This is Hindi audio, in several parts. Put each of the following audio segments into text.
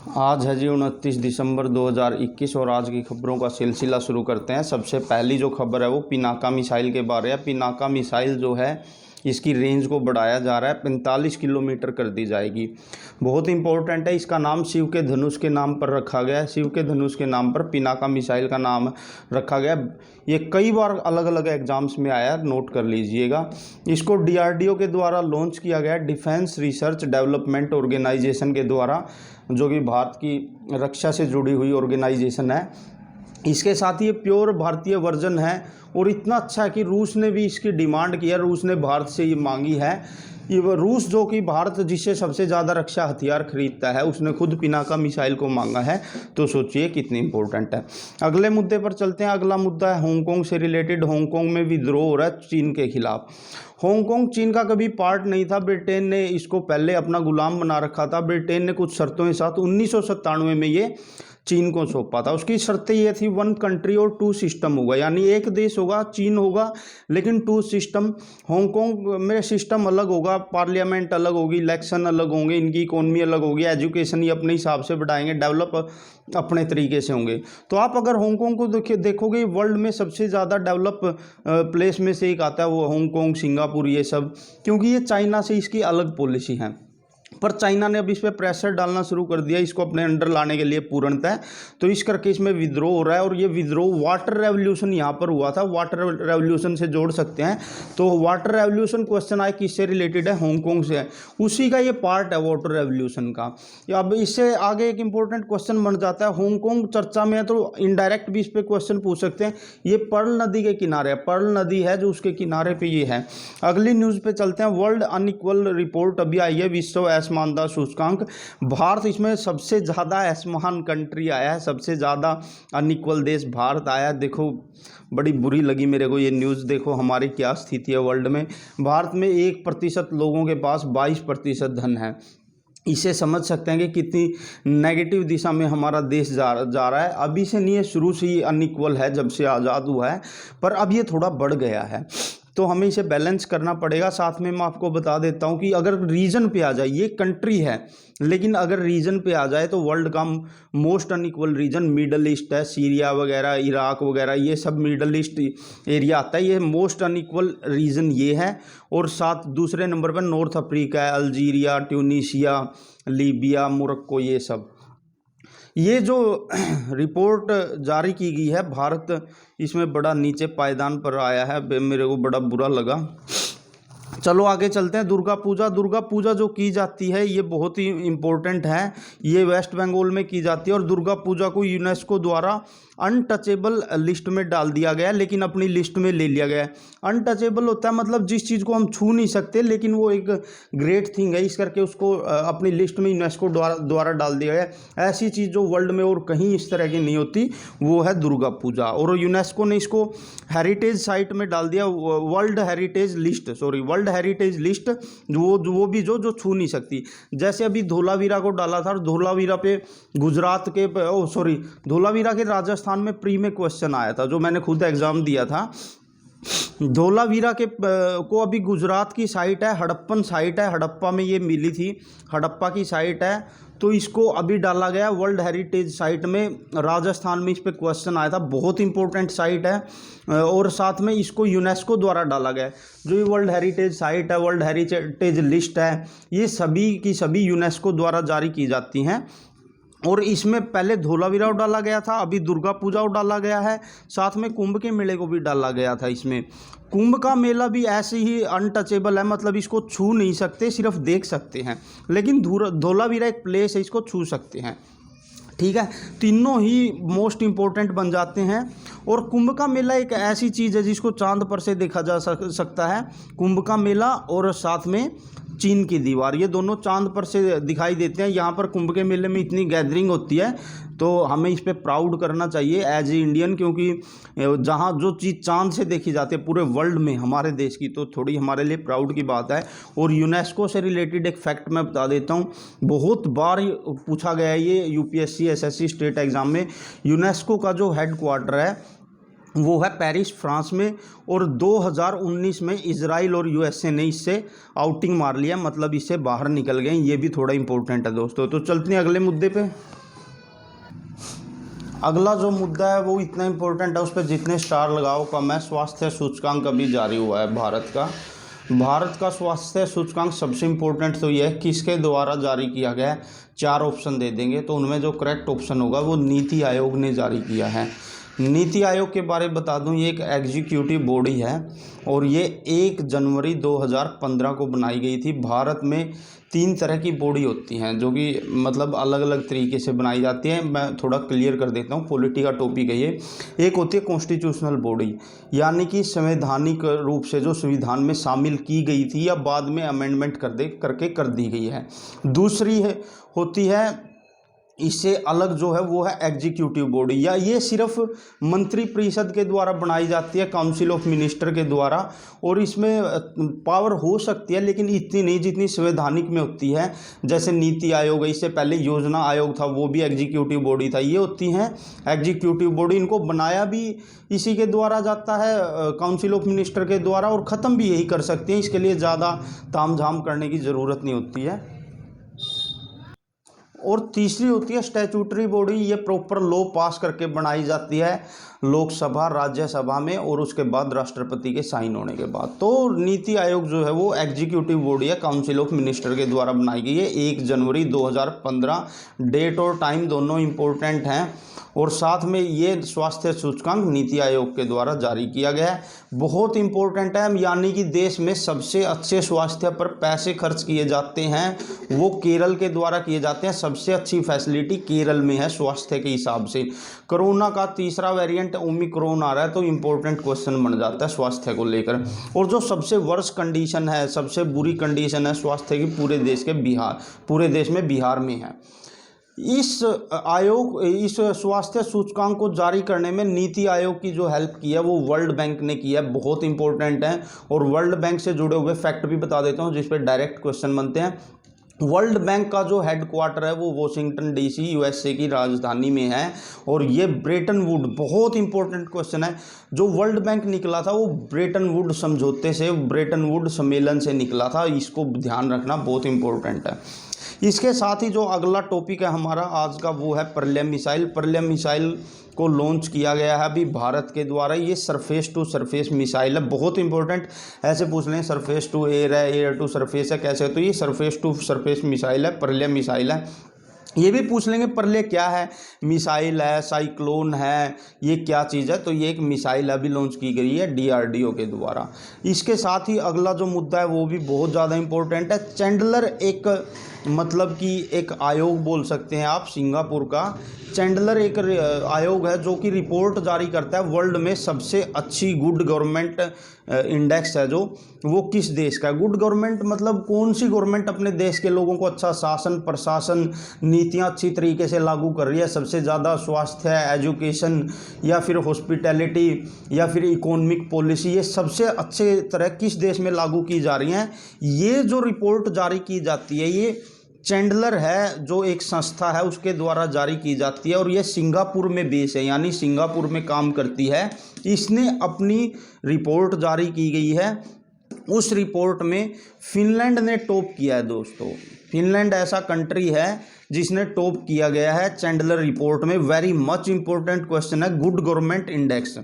आज है जी 29 दिसंबर 2021 और आज की खबरों का सिलसिला शुरू करते हैं। सबसे पहली जो खबर है वो पिनाका मिसाइल के बारे है। पिनाका मिसाइल जो है इसकी रेंज को बढ़ाया जा रहा है, 45 किलोमीटर कर दी जाएगी। बहुत इंपॉर्टेंट है। इसका नाम शिव के धनुष के नाम पर रखा गया है। शिव के धनुष के नाम पर पिनाका मिसाइल का नाम रखा गया। ये कई बार अलग अलग एग्जाम्स में आया, नोट कर लीजिएगा। इसको DRDO के द्वारा लॉन्च किया गया, डिफेंस रिसर्च डेवलपमेंट ऑर्गेनाइजेशन के द्वारा, जो कि भारत की रक्षा से जुड़ी हुई ऑर्गेनाइजेशन है। इसके साथ ये प्योर भारतीय वर्जन है और इतना अच्छा है कि रूस ने भी इसकी डिमांड की है। रूस ने भारत से ये मांगी है। ये रूस, जो कि भारत जिससे सबसे ज़्यादा रक्षा हथियार खरीदता है, उसने खुद पिनाका मिसाइल को मांगा है। तो सोचिए कितनी इंपॉर्टेंट है। अगले मुद्दे पर चलते हैं। अगला मुद्दा है हांगकांग से रिलेटेड। हांगकांग में विद्रोह हो रहा है चीन के खिलाफ। हांगकांग चीन का कभी पार्ट नहीं था। ब्रिटेन ने इसको पहले अपना गुलाम बना रखा था। ब्रिटेन ने कुछ शर्तों के साथ 1997 में ये चीन को सौंपा था। उसकी शर्तें ये थी, 1 कंट्री और 2 सिस्टम होगा, यानी एक देश होगा, चीन होगा, लेकिन 2 सिस्टम। हांगकांग में सिस्टम अलग होगा, पार्लियामेंट अलग होगी, इलेक्शन अलग होंगे, इनकी इकोनॉमी अलग होगी, एजुकेशन ये अपने हिसाब से बढ़ाएंगे, डेवलप अपने तरीके से होंगे। तो आप अगर हांगकांग को देखोगे, वर्ल्ड में सबसे ज़्यादा डेवलप प्लेस में से एक आता है वो हांगकांग, सिंगापुर, ये सब, क्योंकि ये चाइना से इसकी अलग पॉलिसी है। पर चाइना ने अब इस पर प्रेशर डालना शुरू कर दिया इसको अपने अंडर लाने के लिए पूर्णतः। तो इस करके इसमें विद्रोह हो रहा है। और ये विद्रोह वाटर रेवोल्यूशन यहाँ पर हुआ था, वाटर रेवोल्यूशन से जोड़ सकते हैं। तो वाटर रेवोल्यूशन क्वेश्चन आए किससे रिलेटेड है, हांगकांग से है, उसी का ये पार्ट है वाटर रेवोल्यूशन का। अब इससे आगे एक इंपॉर्टेंट क्वेश्चन बन जाता है। हांगकांग चर्चा में है तो इनडायरेक्ट भी इस पर क्वेश्चन पूछ सकते हैं। ये पर्ल नदी के किनारे है, पर्ल नदी है जो उसके किनारे पर ये है। अगली न्यूज़ पे चलते हैं। वर्ल्ड अनइक्वल रिपोर्ट अभी आई है, विश्व असमानता सूचकांक। भारत इसमें सबसे ज़्यादा असमान कंट्री आया है, सबसे ज़्यादा अनइक्वल देश भारत आया है। देखो बड़ी बुरी लगी मेरे को ये न्यूज़। देखो हमारी क्या स्थिति है वर्ल्ड में। भारत में 1% लोगों के पास 22% धन है। इसे समझ सकते हैं कि कितनी नेगेटिव दिशा में हमारा देश जा रहा है। अभी से नहीं है, शुरू से ही अनइक्वल है, जब से आज़ाद हुआ है, पर अब ये थोड़ा बढ़ गया है। तो हमें इसे बैलेंस करना पड़ेगा। साथ में मैं आपको बता देता हूँ कि अगर रीजन पे आ जाए, ये कंट्री है, लेकिन अगर रीजन पे आ जाए तो वर्ल्ड का most unequal region middle east है। सीरिया वगैरह, इराक वगैरह, ये सब मिडल ईस्ट एरिया आता है। ये मोस्ट अनइक्वल रीजन ये है। और साथ दूसरे नंबर पर नॉर्थ अफ्रीका है, अल्जीरिया, ट्यूनीशिया, लीबिया, मोरक्को, ये सब। ये जो रिपोर्ट जारी की गई है, भारत इसमें बड़ा नीचे पायदान पर आया है। मेरे को बड़ा बुरा लगा। चलो आगे चलते हैं। दुर्गा पूजा। दुर्गा पूजा जो की जाती है ये बहुत ही इम्पोर्टेंट है। ये वेस्ट बंगाल में की जाती है और दुर्गा पूजा को यूनेस्को द्वारा अनटचेबल लिस्ट में डाल दिया गया है, लेकिन अपनी लिस्ट में ले लिया गया है। अनटचेबल होता है मतलब जिस चीज़ को हम छू नहीं सकते, लेकिन वो एक ग्रेट थिंग है, इस करके उसको अपनी लिस्ट में यूनेस्को द्वारा डाल दिया गया है। ऐसी चीज़ जो वर्ल्ड में और कहीं इस तरह की नहीं होती, वो है दुर्गा पूजा। और यूनेस्को ने इसको हेरिटेज साइट में डाल दिया, वर्ल्ड हेरिटेज लिस्ट, वो भी जो छू नहीं सकती। जैसे अभी धोलावीरा को डाला था, और धोलावीरा पे गुजरात के धोलावीरा के राजस्थान में प्री में क्वेश्चन आया था, जो मैंने खुद एग्जाम दिया था। धोलावीरा को अभी गुजरात की साइट है, हड़प्पन साइट है, हड़प्पा में ये मिली थी, हड़प्पा की साइट है। तो इसको अभी डाला गया वर्ल्ड हेरिटेज साइट में। राजस्थान में इस पे क्वेश्चन आया था, बहुत इंपॉर्टेंट साइट है। और साथ में इसको यूनेस्को द्वारा डाला गया है। जो ये वर्ल्ड हेरिटेज साइट है, वर्ल्ड हेरिटेज लिस्ट है, ये सभी की सभी यूनेस्को द्वारा जारी की जाती हैं। और इसमें पहले धोलावीरा को डाला गया था, अभी दुर्गा पूजा को डाला गया है, साथ में कुंभ के मेले को भी डाला गया था। इसमें कुंभ का मेला भी ऐसे ही अनटचेबल है, मतलब इसको छू नहीं सकते, सिर्फ देख सकते हैं। लेकिन धोलावीरा एक प्लेस है, इसको छू सकते हैं। ठीक है, तीनों ही मोस्ट इम्पोर्टेंट बन जाते हैं। और कुंभ का मेला एक ऐसी चीज़ है जिसको चांद पर से देखा जा सकता है। कुंभ का मेला और साथ में चीन की दीवार, ये दोनों चांद पर से दिखाई देते हैं। यहाँ पर कुंभ के मेले में इतनी गैदरिंग होती है, तो हमें इस पे प्राउड करना चाहिए एज ए इंडियन, क्योंकि जहाँ जो चीज़ चांद से देखी जाती है पूरे वर्ल्ड में हमारे देश की, तो थोड़ी हमारे लिए प्राउड की बात है। और यूनेस्को से रिलेटेड एक फैक्ट मैं बता देता हूँ, बहुत बार पूछा गया है ये UPSC SSC स्टेट एग्ज़ाम में। यूनेस्को का जो हेड क्वार्टर है वो है पेरिस, फ्रांस में। और 2019 में इजराइल और USA ने इससे आउटिंग मार लिया, मतलब इससे बाहर निकल गए। ये भी थोड़ा इंपॉर्टेंट है दोस्तों। तो चलते हैं अगले मुद्दे पे। अगला जो मुद्दा है वो इतना इम्पोर्टेंट है, उस पर जितने स्टार लगाओ कम है। स्वास्थ्य सूचकांक अभी जारी हुआ है भारत का स्वास्थ्य सूचकांक सबसे इम्पोर्टेंट तो यह है किसके द्वारा जारी किया गया है। 4 ऑप्शन दे देंगे तो उनमें जो करेक्ट ऑप्शन होगा वो नीति आयोग ने जारी किया है। नीति आयोग के बारे में बता दूं, ये एक एग्जीक्यूटिव बॉडी है और ये 1 जनवरी 2015 को बनाई गई थी। भारत में 3 तरह की बॉडी होती हैं जो कि मतलब अलग अलग तरीके से बनाई जाती हैं। मैं थोड़ा क्लियर कर देता हूँ, पॉलिटी का टॉपिक है ये। एक होती है कॉन्स्टिट्यूशनल बॉडी, यानी कि संवैधानिक रूप से जो संविधान में शामिल की गई थी या बाद में अमेंडमेंट कर दी गई है। दूसरी होती है, इससे अलग जो है वो है एग्जीक्यूटिव बॉडी, या ये सिर्फ मंत्री परिषद के द्वारा बनाई जाती है, काउंसिल ऑफ मिनिस्टर के द्वारा, और इसमें पावर हो सकती है लेकिन इतनी नहीं जितनी संवैधानिक में होती है। जैसे नीति आयोग है, इससे पहले योजना आयोग था, वो भी एग्जीक्यूटिव बॉडी था। ये होती हैं एग्जीक्यूटिव बॉडी, इनको बनाया भी इसी के द्वारा जाता है, काउंसिल ऑफ मिनिस्टर के द्वारा, और ख़त्म भी यही कर सकते हैं। इसके लिए ज़्यादा तामझाम करने की ज़रूरत नहीं होती है। और तीसरी होती है स्टैट्यूटरी बॉडी, ये प्रॉपर लॉ पास करके बनाई जाती है लोकसभा राज्यसभा में, और उसके बाद राष्ट्रपति के साइन होने के बाद। तो नीति आयोग जो है वो एग्जीक्यूटिव बॉडी है, काउंसिल ऑफ मिनिस्टर के द्वारा बनाई गई है। 1 जनवरी 2015 डेट और टाइम दोनों इम्पोर्टेंट हैं, और साथ में ये स्वास्थ्य सूचकांक नीति आयोग के द्वारा जारी किया गया है। बहुत इंपॉर्टेंट है, यानी कि देश में सबसे अच्छे स्वास्थ्य पर पैसे खर्च किए जाते हैं वो केरल के द्वारा किए जाते हैं। सबसे अच्छी फैसिलिटी केरल में है स्वास्थ्य के हिसाब से। कोरोना का तीसरा वेरिएंट ओमिक्रॉन आ रहा है, तो इम्पोर्टेंट क्वेश्चन बन जाता है स्वास्थ्य को लेकर। और जो सबसे वर्ष कंडीशन है, सबसे बुरी कंडीशन है स्वास्थ्य की पूरे देश में बिहार में है। इस स्वास्थ्य सूचकांक को जारी करने में नीति आयोग की जो हेल्प की है वो वर्ल्ड बैंक ने की है, बहुत इंपॉर्टेंट है। और वर्ल्ड बैंक से जुड़े हुए फैक्ट भी बता देता हूँ जिस पे डायरेक्ट क्वेश्चन बनते हैं। वर्ल्ड बैंक का जो हेडक्वार्टर है वो वॉशिंगटन डीसी यूएसए की राजधानी में है, और ये ब्रेटन वुड, बहुत इंपॉर्टेंट क्वेश्चन है, जो वर्ल्ड बैंक निकला था वो ब्रेटन वुड समझौते से, ब्रेटन वुड सम्मेलन से निकला था। इसको ध्यान रखना बहुत इंपॉर्टेंट है। इसके साथ ही जो अगला टॉपिक है हमारा आज का वो है पर्लियम मिसाइल। पर्लियम मिसाइल को लॉन्च किया गया है अभी भारत के द्वारा। ये सरफेस टू सरफेस मिसाइल है, बहुत इंपॉर्टेंट। ऐसे पूछ लें सरफेस टू एयर है, एयर टू सरफेस है, कैसे? तो ये सरफेस टू सरफेस मिसाइल है, पर्लियम मिसाइल है। ये भी पूछ लेंगे पर्ले क्या है, मिसाइल है, साइक्लोन है, ये क्या चीज़ है? तो ये एक मिसाइल अभी लॉन्च की गई है डीआरडीओ के द्वारा। इसके साथ ही अगला जो मुद्दा है वो भी बहुत ज़्यादा इंपॉर्टेंट है। चैंडलर एक मतलब कि एक आयोग बोल सकते हैं आप, सिंगापुर का। चैंडलर एक आयोग है जो कि रिपोर्ट जारी करता है वर्ल्ड में सबसे अच्छी गुड गवर्नमेंट इंडेक्स है जो वो किस देश का है। गुड गवर्नमेंट मतलब कौन सी गवर्नमेंट अपने देश के लोगों को अच्छा शासन प्रशासन नीतियां अच्छी तरीके से लागू कर रही है, सबसे ज़्यादा स्वास्थ्य, एजुकेशन या फिर हॉस्पिटैलिटी या फिर इकोनॉमिक पॉलिसी, ये सबसे अच्छे तरह किस देश में लागू की जा रही हैं। ये जो रिपोर्ट जारी की जाती है ये चैंडलर है जो एक संस्था है उसके द्वारा जारी की जाती है, और ये सिंगापुर में बेस है, यानी सिंगापुर में काम करती है। इसने अपनी रिपोर्ट जारी की गई है। उस रिपोर्ट में फिनलैंड ने टॉप किया है दोस्तों। फिनलैंड ऐसा कंट्री है जिसने टॉप किया गया है चैंडलर रिपोर्ट में। वेरी मच इंपॉर्टेंट क्वेश्चन है, गुड गवर्नमेंट इंडेक्स।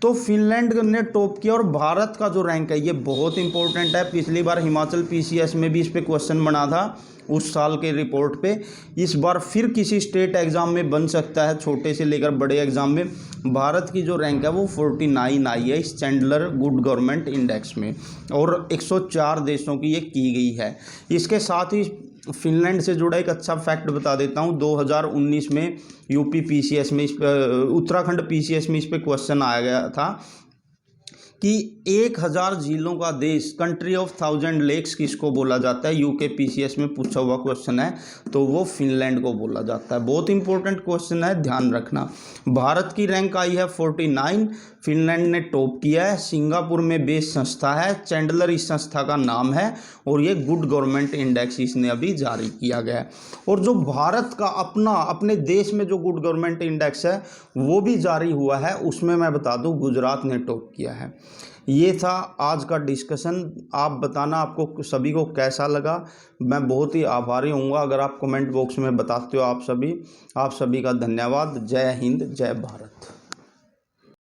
तो फिनलैंड ने टॉप किया। और भारत का जो रैंक है ये बहुत इंपॉर्टेंट है। पिछली बार हिमाचल पीसीएस में भी इस पे क्वेश्चन बना था उस साल के रिपोर्ट पे। इस बार फिर किसी स्टेट एग्ज़ाम में बन सकता है, छोटे से लेकर बड़े एग्ज़ाम में। भारत की जो रैंक है वो 49 आई है इस चैंडलर गुड गवर्नमेंट इंडेक्स में, और 104 देशों की ये की गई है। इसके साथ ही फिनलैंड से जुड़ा एक अच्छा फैक्ट बता देता हूँ। 2019 में यूपी पीसीएस में उत्तराखंड पीसीएस में इस पर क्वेश्चन आया गया था कि 1000 झीलों का देश, कंट्री ऑफ 1000 लेक्स किसको बोला जाता है। यूके पीसीएस में पूछा हुआ क्वेश्चन है, तो वो फिनलैंड को बोला जाता है। बहुत इंपॉर्टेंट क्वेश्चन है, ध्यान रखना। भारत की रैंक आई है 49, फिनलैंड ने टॉप किया है। सिंगापुर में बेस संस्था है, चैंडलर इस संस्था का नाम है, और ये गुड गवर्नमेंट इंडेक्स इसने अभी जारी किया गया है। और जो भारत का अपने देश में जो गुड गवर्नमेंट इंडेक्स है वो भी जारी हुआ है, उसमें मैं बता दूं गुजरात ने टॉप किया है। ये था आज का डिस्कशन। आप बताना आपको सभी को कैसा लगा। मैं बहुत ही आभारी हूँगा अगर आप कमेंट बॉक्स में बताते हो। आप सभी का धन्यवाद। जय हिंद, जय भारत।